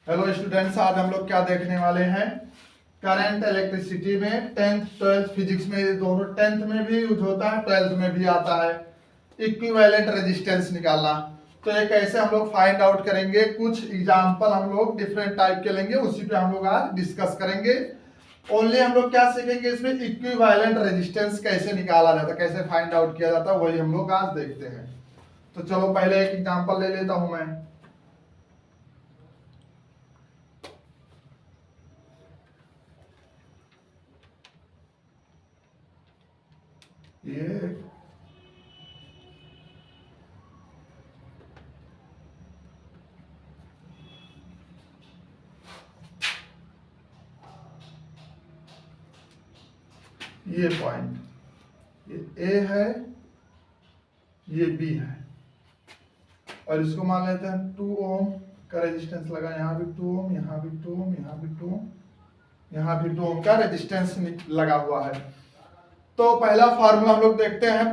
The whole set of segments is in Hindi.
हेलो स्टूडेंट्स, आज हम लोग क्या देखने वाले हैं। करंट इलेक्ट्रिसिटी में 10th 12th फिजिक्स में, ये दोनों 10th में भी यूज होता है, 12th में भी आता है। इक्विवेलेंट रेजिस्टेंस निकालना, तो ये कैसे हम लोग फाइंड आउट करेंगे। कुछ एग्जांपल हम लोग डिफरेंट टाइप के लेंगे, उसी पे हम लोग आज डिस्कस करेंगे। ओनली हम लोग क्या सीखेंगे इसमें, इक्विवेलेंट रेजिस्टेंस कैसे निकाला जाता है, कैसे फाइंड आउट किया जाता है, वही हम लोग आज देखते हैं। तो चलो पहले एक एग्जांपल ले लेता हूं मैं। ये पॉइंट, ये ए है, ये बी है, और इसको मान लेते हैं 2 ओम का रेजिस्टेंस लगा। यहाँ भी 2 ओम, यहाँ भी 2 ओम, यहाँ भी 2 ओम, यहाँ भी 2 ओम का रेजिस्टेंस लगा हुआ है। तो पहला फार्मूला हम लोग देखते हैं।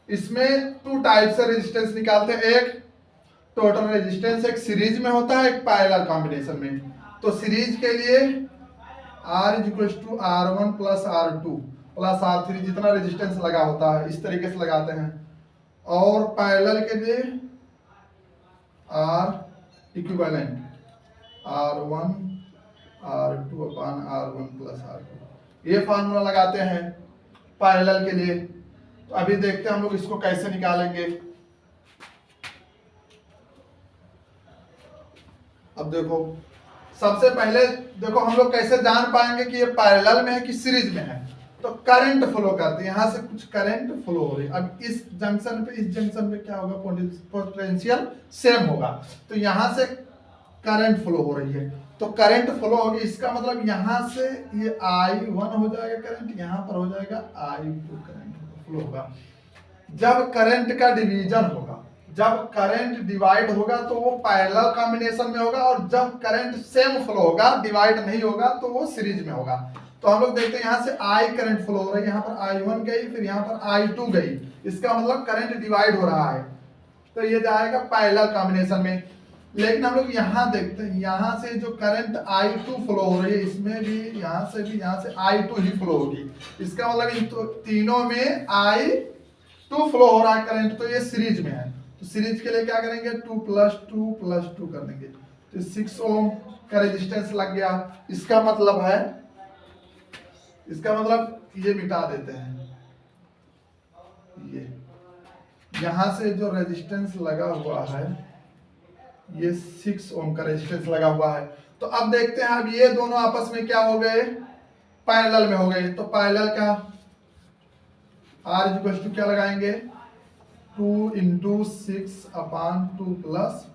इसमें 2 टाइप से रेजिस्टेंस निकालते हैं। एक टोटल रेजिस्टेंस एक सीरीज में होता है, एक पैरेलल कॉम्बिनेशन में। तो सीरीज के लिए R = R1 + R2 + R3 जितना रेजिस्टेंस लगा होता है, इस तरीके से लगाते हैं। और पैरेलल के लिए R equivalent R1 R2 / R1 + R2, ये फार्मूला लगाते हैं पैरेलल के लिए। तो अभी देखते हैं हम लोग इसको कैसे निकालेंगे। अब देखो, सबसे पहले देखो हम लोग कैसे जान पाएंगे कि ये पैरेलल में है कि सीरीज में है। तो करंट फ्लो करते हैं, यहां से कुछ करंट फ्लो हो रही है। अब इस जंक्शन पे, इस जंक्शन पे क्या होगा, पोटेंशियल सेम होगा। तो यहां से करंट फ्लो हो रही है, तो करंट फ्लो होगी, इसका मतलब यहां से ये I1 हो जाएगा करंट, यहां पर हो जाएगा I2 करंट फ्लो होगा। जब करंट का डिवीजन होगा, जब करंट डिवाइड होगा तो वो पैरेलल कॉम्बिनेशन में होगा, और जब करंट सेम फ्लो होगा, डिवाइड नहीं होगा, तो वो सीरीज में होगा। तो हम लोग देखते हैं यहाँ से I करंट फ्लो हो रहा है, यहाँ पर I1 गई, फिर यहाँ पर I2 गई, इसका मतलब करंट डिवाइड हो रहा है, तो ये जाएगा पैरेलल कॉम्बिनेशन में। लेकिन हम लोग यहाँ देखते हैं, यहाँ से जो करंट I2 फ्लो हो रही है, इसमें भी, यहाँ से भी, यहाँ से I2 ही फ्लो होगी। इसका मतलब इन तीनों में I2 फ्लो हो रहा है करंट, तो ये सीरीज में है। तो सीरीज के लिए क्या करेंगे, 2 + 2 + 2 कर देंगे, तो 6 ओम का रेजिस्टेंस लग गया। इसका मतलब है, इसका मतलब ये मिटा देते हैं, ये यहां से जो रेजिस्टेंस लगा हुआ है, ये 6 ओम का रेजिस्टेंस लगा हुआ है। तो अब देखते हैं, अब ये दोनों आपस में क्या हो गए, पैरेलल में हो गए। तो पैरेलल का R = क्या लगाएंगे, 2 × 6/2 +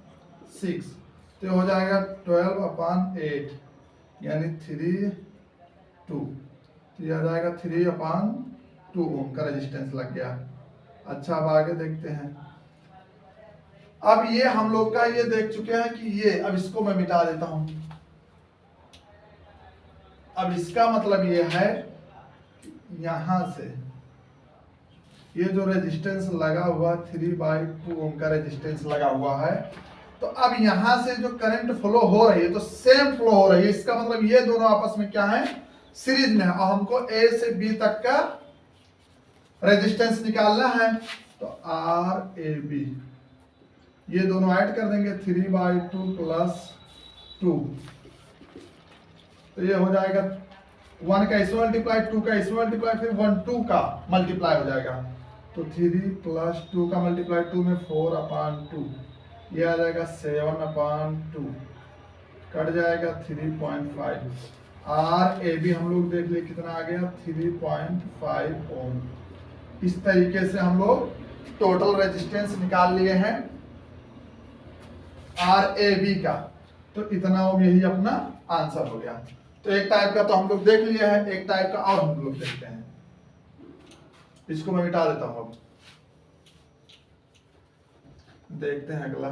6, तो हो जाएगा 12/8, यानी 3 2, तो यह आ जाएगा 3/2 ओम का रेजिस्टेंस लग गया। अच्छा, अब आगे देखते हैं। अब ये हम लोग का ये देख चुके हैं कि ये, अब इसको मैं मिटा देता हूं। अब इसका मतलब ये है, यहां से ये जो रेजिस्टेंस लगा हुआ 3/2 ओम का रेजिस्टेंस लगा हुआ है, तो अब यहां से जो करंट फ्लो हो रही है, तो सेम फ्लो हो रही है। इसका मतलब ये दोनों आपस में क्या है, सीरीज में है। और हमको A से B तक का रेजिस्टेंस निकालना है, तो RAB, ये दोनों ऐड कर देंगे, 3/2 + 2, तो ये हो जाएगा 1 का इसमें मल्टीप्लाई, 2 का इसमें मल्टीप्लाई, फिर 1 2 का मल्टीप्लाई हो जाएगा। तो 3 + 2 का मल्टीप्लाई 2 में 4/2, ये आ जाएगा 7/2, कट जाएगा 3.5। RAB हम लोग देख ले कितना आ गया, 3.5 ओम। इस तरीके से हम लोग टोटल रेजिस्टेंस निकाल लिए हैं RAB का। तो इतना ओम, यही अपना आंसर हो गया। तो एक टाइप का तो हम लोग देख लिए हैं, एक टाइप का और हम लोग देखते हैं। इसको मैं मिटा देता हूं, अब देखते हैं अगला।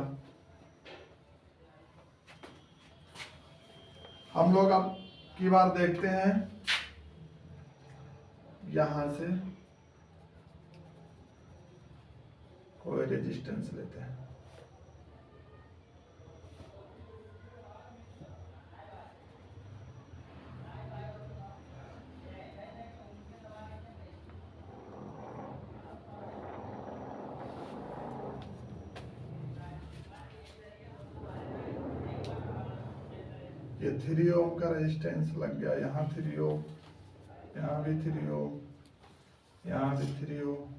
हम लोग अब की बार देखते हैं, यहां से कोई रेजिस्टेंस लेते हैं। ये 3 ओम का रेजिस्टेंस लग गया, यहाँ 3 ओम, यहाँ भी 3 ओम, यहाँ भी 3 ओम,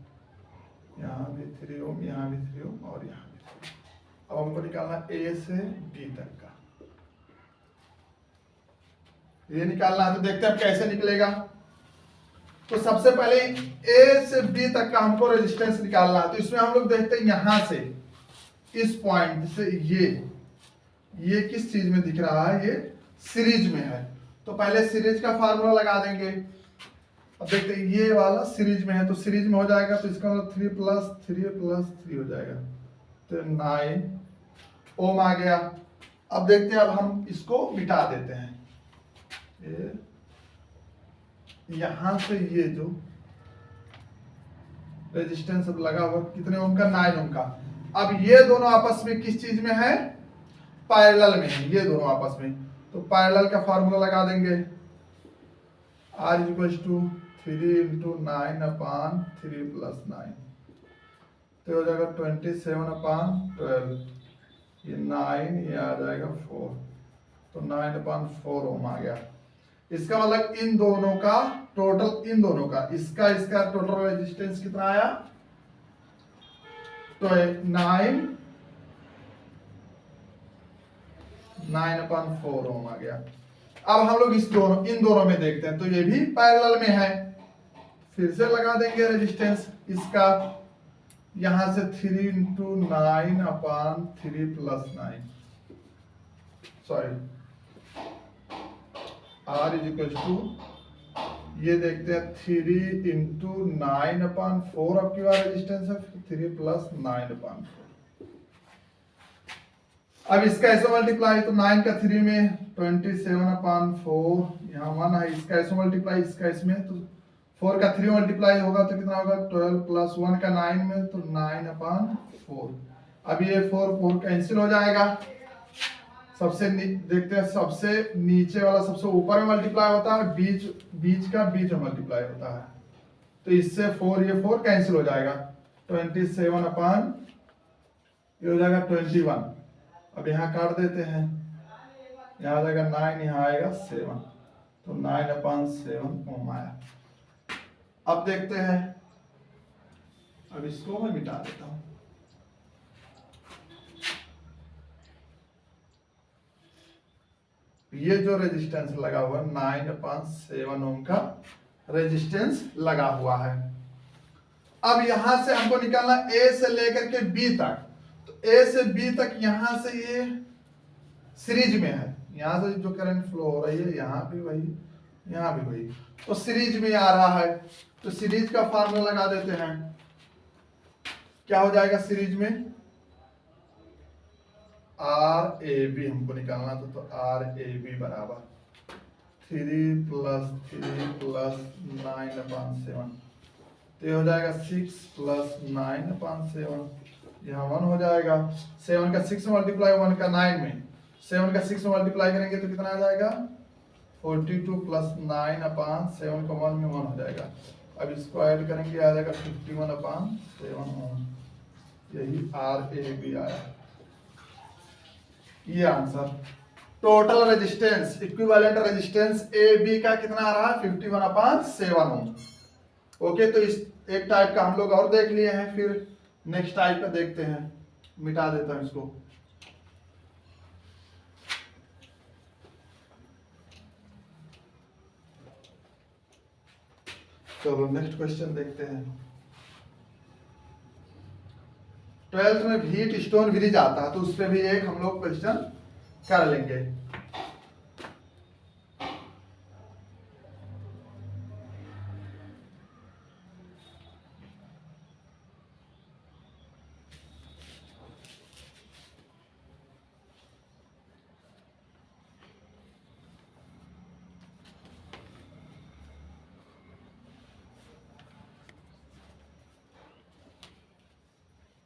यहाँ भी 3 ओम, यहाँ भी 3 ओम और यहाँ भी 3 ओम। अब हमको निकालना ए से बी तक का, ये निकालना है। तो देखते हैं अब कैसे निकलेगा। तो सबसे पहले ए से बी तक का हमको रेजिस्टेंस निकालना है। तो इसमें हम लोग देखते हैं यहां से इस पॉइंट से ये किस चीज में दिख रहा है, ये सीरीज में है। तो पहले सीरीज का फार्मूला लगा देंगे। अब देखते हैं ये वाला सीरीज में है, तो सीरीज में हो जाएगा, तो इसका मतलब 3 + 3 + 3 हो जाएगा, तो 9 ओम आ गया। अब देखते हैं, अब हम इसको मिटा देते हैं। यहां से ये जो रेजिस्टेंस अब लगा हुआ कितने ओम का, 9 ओम का। अब ये दोनों आपस में किस चीज में है, पैरेलल में है ये दोनों आपस में। तो पैरेलल का फार्मूला लगा देंगे, R = 3 × 9/3 + 9, तो हो जाएगा 27/12। ये 9, ये आ जाएगा 4, तो 9/4 ओम आ गया। इसका मतलब इन दोनों का टोटल, इन दोनों का इसका टोटल रेजिस्टेंस कितना आया, तो 9/4 ओम आ गया। अब हम लोग इन दोनों में देखते हैं, तो ये भी पैरेलल में है। फिर से लगा देंगे रेजिस्टेंस इसका, यहां से 3 × 9/3 + 9, सॉरी R = ये देखते हैं 3 × 9/4 आपकी बार रेजिस्टेंस है, 3 + 9/4। अब इसका ऐसे मल्टीप्लाई, तो 9 का 3 में 27/4, यहाँ 1 है, इसका ऐसे मल्टीप्लाई, इसका इसमें, तो 4 का 3 मल्टीप्लाई होगा तो कितना होगा, 12 + 1 का 9 में, तो 9/4। अब ये 4 कैंसिल हो जाएगा। देखते हैं, सबसे नीचे वाला सबसे ऊपर में मल्टीप्लाई होता है, बीच का बीच में मल्टीप्लाई होता है, तो इससे 4 ये 4 कैंसिल हो जाएगा, 27/, ये हो जाएगा 21। अब यहाँ काट देते हैं, यहाँ आ जाएगा 9, यहाँ आएगा 7, तो 9/7 ओम आया। अब देखते हैं, अब इसको मैं मिटा देता हूं। ये जो रेजिस्टेंस लगा हुआ है 9/7 ओम का रेजिस्टेंस लगा हुआ है। अब यहां से हमको निकालना ए से लेकर के बी तक। तो ए से बी तक यहां से ये सीरीज में है, यहां से जो करंट फ्लो हो रही है यहां भी वही, यहां भी वही, तो सीरीज में आ रहा है। तो सीरीज का फार्मूला लगा देते हैं, क्या हो जाएगा सीरीज में, RAB हमको निकालना था, तो RAB बराबर 3 + 3 + 9/7, तो ये हो जाएगा 6 + 9/7, यहाँ 1 हो जाएगा। 7 का 6 मल्टीप्लाई, 1 का 9 में, 7 का 6 मल्टीप्लाई करेंगे तो कितना आ जाएगा, 42 + 9/7 का 1 में 1 हो जाएगा। अब इसको ऐड करेंगे, आ जाएगा 51/7 ओम। यही RAB आया, ये answer. Total resistance, equivalent resistance AB का कितना आ रहा है, 51/7 ओम। ओके, तो इस एक टाइप का हम लोग और देख लिए हैं, फिर नेक्स्ट टाइप का देखते हैं। मिटा देता हूं इसको। चलो नेक्स्ट क्वेश्चन देखते हैं। 12th में हीट स्टोन ब्रिज आता है, तो उस पर भी एक हम लोग क्वेश्चन कर लेंगे।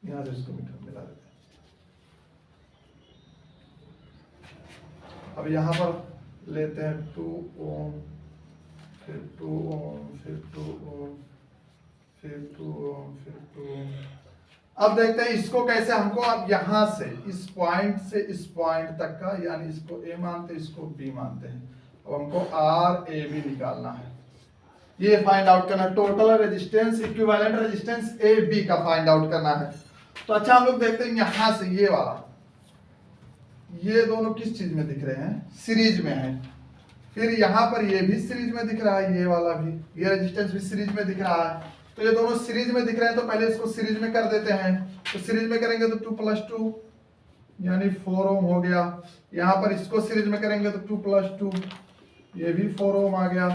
यहाँ से इसको मिला देते हैं। अब यहाँ पर लेते हैं 2 ओम, फिर 2 ओम, फिर 2 ओम, फिर 2 ओम, फिर 2 ओम, अब देखते हैं इसको कैसे, हमको अब यहां से इस पॉइंट तक का, यानी इसको ए मानते हैं, इसको बी मानते हैं, अब हमको आर ए बी निकालना है, ये फाइंड आउट करना है। Total resistance, equivalent resistance A B का फाइंड आउट करना है। तो अच्छा हम लोग देखते हैं यहां से ये वाला, ये दोनों किस चीज में दिख रहे हैं, सीरीज में है। फिर यहाँ पर ये भी सीरीज में दिख रहा है, ये वाला भी, ये रेजिस्टेंस भी सीरीज में दिख रहा है। तो ये दोनों सीरीज में दिख रहे हैं, तो पहले इसको सीरीज में कर देते हैं। तो सीरीज में करेंगे तो 2 + 2 यानी 4 ओम हो गया। यहाँ पर इसको सीरीज में करेंगे तो 2 + 2 ये भी 4 ओम आ गया।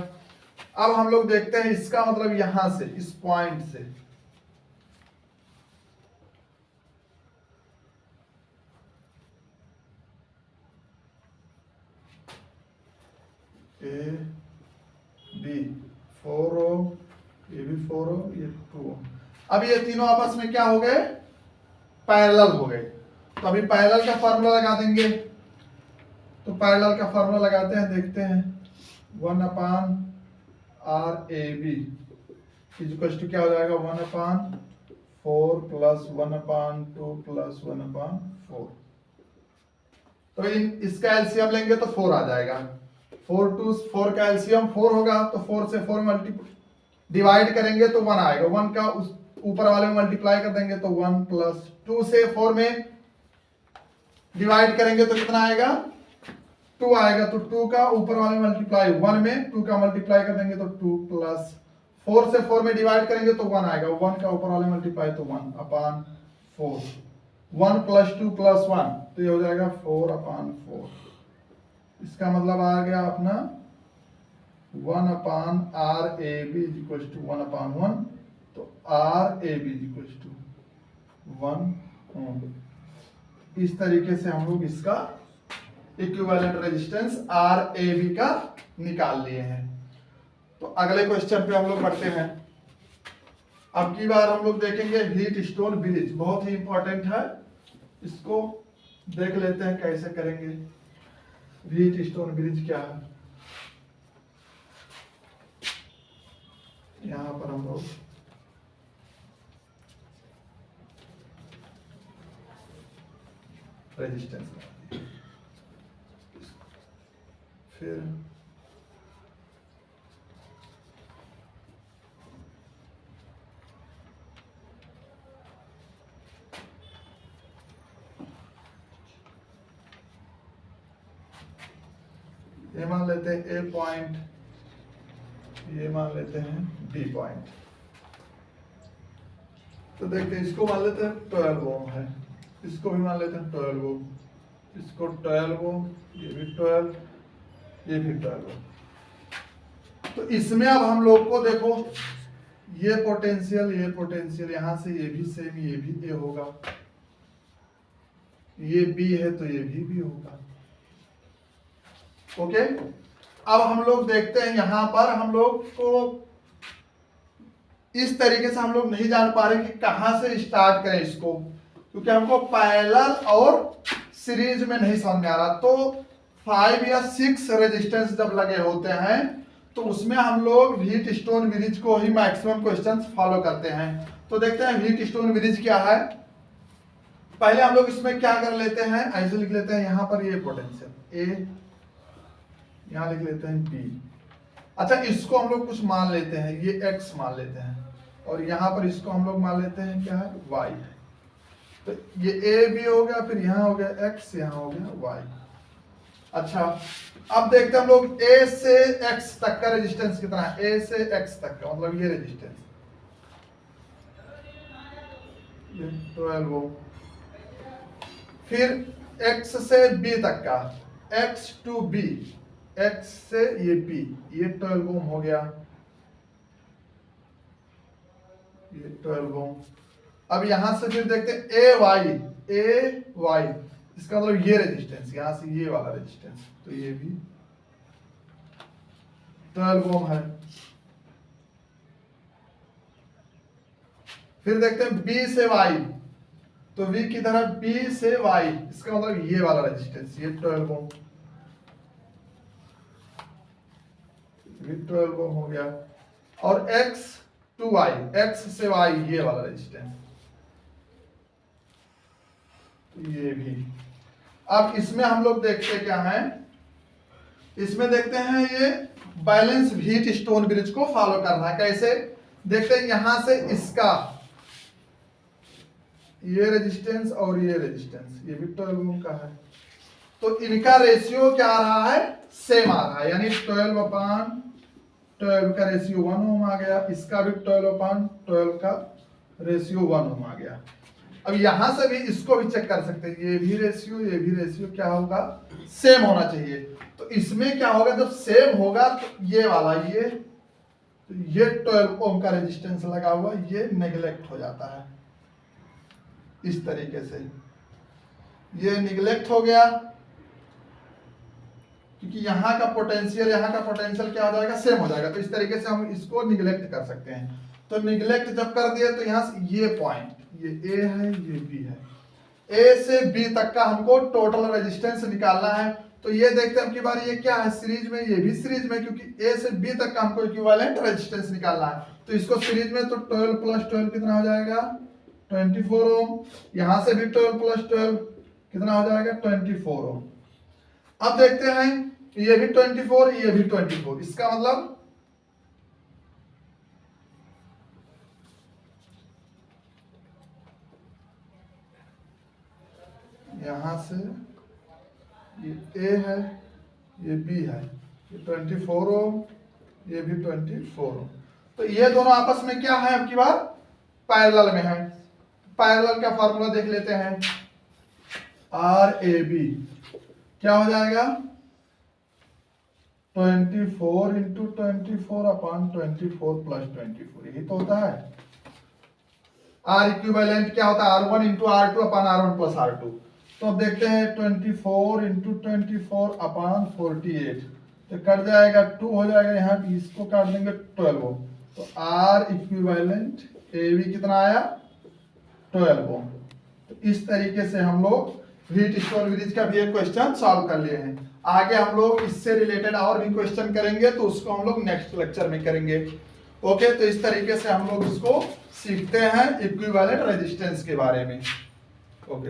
अब हम लोग देखते हैं इसका मतलब यहां से, इस पॉइंट से ए बी 4 ओम, ये भी 4 ओम, ये 2 ओम। अब ये तीनों आपस में क्या हो गए, पैरेलल हो गए। तो अभी पैरेलल का फार्मूला लगा देंगे। तो पैरेलल का फार्मूला लगाते हैं, देखते हैं 1/RAB इक्वल टू क्या हो जाएगा, 1/4 + 1/2 + 1/4। तो इसका एलसीएम लेंगे तो 4 आ जाएगा। 4 to 4 का एलसीएम 4 होगा, तो 4 से 4 डिवाइड करेंगे तो 1 आएगा। 1 का उस ऊपर वाले में मल्टीप्लाई कर देंगे तो 1 + 2 से 4 में डिवाइड करेंगे तो कितना आएगा, 2 आएगा। तो 2 का ऊपर वाले मल्टीप्लाई 1 में, 2 का मल्टीप्लाई कर देंगे तो 2 + 4 से 4 में डिवाइड करेंगे तो 1 आएगा। 1 का ऊपर वाले मल्टीप्लाई तो 1/4, 1 + 2 + 1 तो ये हो जाएगा 4/4। इसका मतलब आ गया अपना 1/RAB इक्वल टू 1/1। तो RAB इक्वल टू 1 ओम। इस तरीके से हम लोग इसका इक्विवेलेंट रेजिस्टेंस RAB का निकाल लिए हैं। तो अगले क्वेश्चन पे हम लोग बढ़ते हैं। अब की बार हम लोग देखेंगे व्हीटस्टोन ब्रिज, बहुत ही इंपॉर्टेंट है, इसको देख लेते हैं कैसे करेंगे। व्हीटस्टोन ब्रिज क्या है, यहां पर हम लोग रेजिस्टेंस फिर ये मान लेते हैं ए पॉइंट, ये मान लेते हैं बी पॉइंट। तो देखते हैं, इसको मान लेते हैं 12 ओम है, इसको भी मान लेते हैं 12 ओम, इसको 12 ओम, ये भी 12, ये भी 12 ओम। तो इसमें अब हम लोग को देखो, ये पोटेंशियल यहां से ये भी सेम, ये भी ए होगा, ये बी है तो ये भी होगा। ओके, अब हम लोग देखते हैं, यहां पर हम लोग को इस तरीके से हम लोग नहीं जान पा रहे कि कहां से स्टार्ट करें इसको, क्योंकि हमको पैरेलल और सीरीज में नहीं समझ में आ रहा। तो 5 या 6 रेजिस्टेंस जब लगे होते हैं तो उसमें हम लोग व्हीटस्टोन ब्रिज को ही मैक्सिमम क्वेश्चंस फॉलो करते हैं। तो देखते हैं व्हीटस्टोन ब्रिज क्या है। पहले हम लोग इसमें क्या कर लेते हैं, ऐसे लिख लेते हैं, यहां पर ये पोटेंशियल ए, यहां लिख लेते हैं बी। अच्छा, इसको हम लोग कुछ मान लेते हैं, ये x मान लेते हैं, और यहां पर इसको हम लोग मान लेते हैं क्या है, y है। तो ये ए बी हो गया, फिर यहां हो गया x, यहां हो गया y। अच्छा, अब देखते हैं हम लोग a से x तक का रेजिस्टेंस कितना है, a से x तक का मतलब ये रेजिस्टेंस, ये 12 ओम। फिर x से b तक का, x to b, x से ये b, ये 12 ओम हो गया, ये 12 ओम। अब यहां से फिर देखते हैं ए वाई, इसका मतलब ये रेजिस्टेंस, यहां से ये वाला रेजिस्टेंस, तो ये भी 12 ओम है। फिर देखते हैं B से Y, तो V की तरह B से Y, इसका मतलब ये वाला रेजिस्टेंस, ये 12 ओम, 12 ओम हो गया। और X to Y, X से Y ये वाला रेजिस्टेंस, ये भी। अब इसमें हम लोग देखते क्या है, इसमें देखते हैं ये बैलेंस व्हीट स्टोन ब्रिज को फॉलो करना है। कैसे देखते हैं, यहां से इसका ये रेजिस्टेंस और ये रेजिस्टेंस, ये भी 12 ओम का है, तो इनका रेशियो क्या आ रहा है, सेम आ रहा है, यानी 12/12 का रेशियो 1 ओम आ गया, इसका भी 12/12 का रेशियो 1 ओम आ गया। अब यहां से भी इसको भी चेक कर सकते हैं, ये भी रेशियो क्या होगा, सेम होना चाहिए। तो इसमें क्या होगा, जब सेम होगा तो ये वाला ये 12 ओम का रेजिस्टेंस लगा हुआ ये नेग्लेक्ट हो जाता है। इस तरीके से ये निगलेक्ट हो गया, क्योंकि यहाँ का पोटेंशियल क्या हो जाएगा, सेम हो जाएगा। तो इस तरीके से हम इसको निगलेक्ट कर सकते हैं। तो निगलेक्ट जब कर दिए तो यहाँ से ये पॉइंट, ये ए है, ये बी है, ए से बी तक का हमको टोटल रेजिस्टेंस निकालना है। तो ये देखते हैं कि बार ये क्या है, सीरीज में, ये भी सीरीज में, क्योंकि ए से बी तक का हमको इक्विवेलेंट रेजिस्टेंस निकालना है। तो इसको सीरीज में, तो 12 + 12 कितना हो जाएगा, 24 ओम। यहां से भी 12 + 12 कितना हो जाएगा, 24 ओम। अब देखते हैं ये भी 24, ये भी 24, इसका मतलब यहां से ये ए है, ये बी है, ये 24 ओम, ये भी 24 ओम। तो ये दोनों आपस में क्या है, अब की बार पैरेलल में है। पैरेलल का फॉर्मूला देख लेते हैं, RAB क्या हो जाएगा, 24 × 24/24 + 24, यही तो होता है। R इक्विवेलेंट क्या होता है, R1 × R2/R1 + R2। तो अब देखते हैं 24 × 24/48, तो कट जाएगा 2 हो जाएगा, यहाँ भी इसको काट देंगे 12 ओम। तो R इक्विवेलेंट AB कितना आया, 12 ओम। तो इस तरीके से हम लोग व्हीट स्टोन ब्रिज का भी एक क्वेश्चन सॉल्व कर लिए हैं। आगे हम लोग इससे रिलेटेड और भी क्वेश्चन करेंगे, तो उसको हम लोग नेक्स्ट लेक्चर में करेंगे। ओके, तो इस तरीके से हम लोग इसको सीखते हैं इक्विवेलेंट रेजिस्टेंस के बारे में। ओके।